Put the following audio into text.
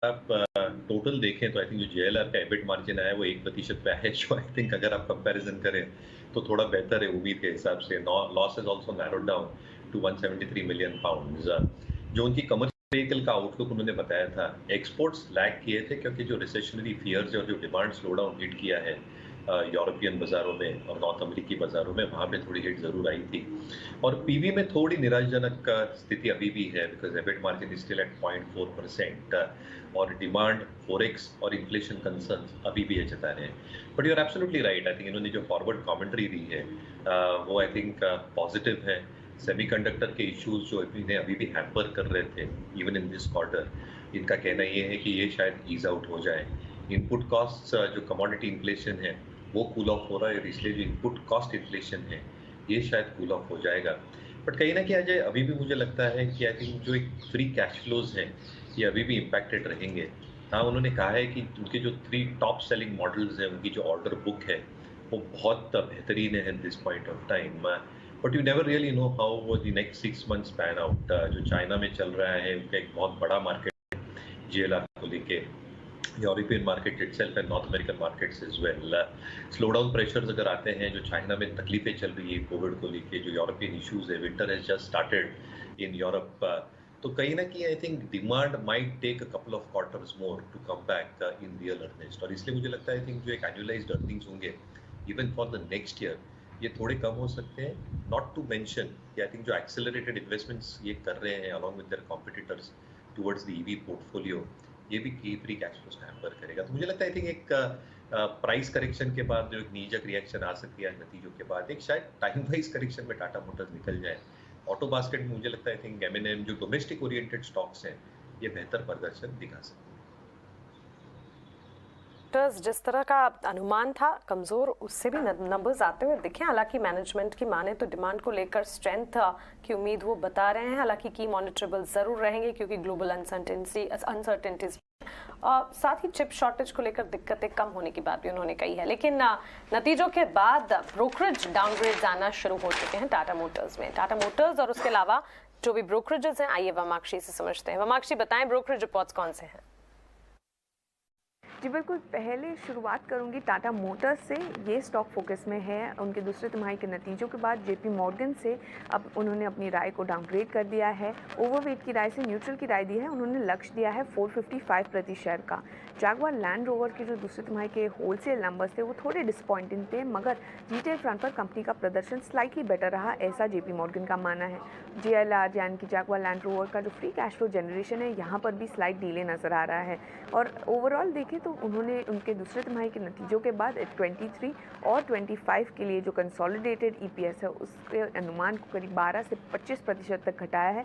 आप टोटल देखें तो आई थिंक जो जेएलआर का एबिट मार्जिन है वो 1% पे है, जो आई थिंक अगर आप कंपैरिजन करें तो थोड़ा बेहतर है उम्मीद के हिसाब से। Loss is also narrowed down to 173 million pounds. जो उनकी कमर्शियल व्हीकल का आउटलुक उन्होंने बताया था, एक्सपोर्ट्स लैग किए थे क्योंकि जो रिसेशनरी फियर्स और जो डिमांड स्लो डाउन हिट किया है यूरोपियन बाजारों में और नॉर्थ अमेरिकी बाजारों में, वहाँ पे थोड़ी हिट जरूर आई थी। और पीवी में थोड़ी निराशाजनक स्थिति अभी भी है, because EBIT margin is still at 0.4%, और डिमांड, फॉरेक्स और इन्फ्लेशन कंसर्न अभी भी जता रहे हैं। But you are absolutely right, I think इन्होंने जो फॉरवर्ड कमेंट्री दी है वो आई थिंक पॉजिटिव है। सेमीकंडक्टर के इश्यूज जो इन्हें अभी भी हैम्पर कर रहे थे इवन इन दिस क्वार्टर, इनका कहना ये है कि ये शायद ईज आउट हो जाए। इनपुट कॉस्ट जो कमोडिटी इन्फ्लेशन है वो कूल ऑफ हो रहा है, और इसलिए जो इनपुट कॉस्ट इन्फ्लेशन है ये शायद कूल ऑफ हो जाएगा। बट कहीं ना कहीं अजय अभी भी मुझे लगता है कि आई थिंक जो एक फ्री कैश फ्लोज हैं ये अभी भी इम्पैक्टेड रहेंगे। हाँ, उन्होंने कहा है कि उनके जो 3 टॉप सेलिंग मॉडल्स हैं उनकी जो ऑर्डर बुक है वो बहुत बेहतरीन है this point of time. But you never really know how वो the next 6 months pan out. जो चाइना में चल रहा है उनका एक बहुत बड़ा मार्केट जेएलआर को लेके, European market itself and North American markets as well. Slow down pressures अगर आते हैं, जो चाइना में तकलीफें चल रही है कोविड को लेके, जो यूरोपियन इश्यूज है, winter has just started in Europe, तो कहीं ना कहीं I think demand might take a couple of quarters more to come back in real earnest. और इसलिए मुझे लगता है आई थिंक जो एक एनुअलाइज्ड अर्निंग्स होंगे even for the next year ये थोड़े कम हो सकते हैं। नॉट टू मेंशन कि आई थिंक जो एक्सेलरेटेड इन्वेस्टमेंट्स ये कर रहे हैं along with their competitors towards the EV portfolio, ये भी की फ्री कैश फ्लो हैम्पर करेगा। तो मुझे लगता है आई थिंक एक प्राइस करेक्शन के बाद जो एक नीजक रिएक्शन आ सकती है नतीजों के बाद, एक शायद टाइम वाइज करेक्शन में टाटा मोटर्स निकल जाए। ऑटो बास्केट में मुझे लगता है आई थिंक एमएनएम जो डोमेस्टिक ओरिएंटेड स्टॉक्स हैं ये बेहतर प्रदर्शन दिखा सकते हैं। जिस तरह का अनुमान था कमज़ोर, उससे भी नंबर्स आते हुए दिखे। हालांकि मैनेजमेंट की माने तो डिमांड को लेकर स्ट्रेंथ की उम्मीद वो बता रहे हैं। हालांकि की मॉनिटरेबल ज़रूर रहेंगे क्योंकि ग्लोबल अनसर्टेनिटीज साथ ही चिप शॉर्टेज को लेकर दिक्कतें कम होने की बात भी उन्होंने कही है। लेकिन नतीजों के बाद ब्रोकरेज डाउनग्रेड आना शुरू हो चुके हैं टाटा मोटर्स में। टाटा मोटर्स और उसके अलावा जो भी ब्रोकरेजेस हैं, आइए वमाक्षी से समझते हैं। वमाक्षी, बताएं ब्रोकरेज रिपोर्ट्स कौन से हैं? जी बिल्कुल, पहले शुरुआत करूंगी टाटा मोटर्स से। ये स्टॉक फोकस में है। उनके दूसरे तिमाही के नतीजों के बाद जेपी मॉर्गन से अब उन्होंने अपनी राय को डाउनग्रेड कर दिया है। ओवरवेट की राय से न्यूट्रल की राय दी है। उन्होंने लक्ष्य दिया है 455 प्रति शेयर का। जैगुआर लैंड रोवर के जो दूसरे तिमाही के होलसेल नंबर्स थे वो थोड़े डिसअपॉइंटिंग थे, मगर रिटेल फ्रंट पर कंपनी का प्रदर्शन स्लाइटली बेटर रहा, ऐसा जेपी मॉर्गन का मानना है। जेएलआर यानी कि जैगुआर लैंड रोवर का जो फ्री कैश फ्लो जनरेशन है यहाँ पर भी स्लाइट डिले नजर आ रहा है। और ओवरऑल देखें तो उन्होंने उनके दूसरे तिमाही के नतीजों के बाद 23 और 25 के लिए जो कंसोलिडेटेड ईपीएस है उसके अनुमान को करीब 12 से 25% तक घटाया है।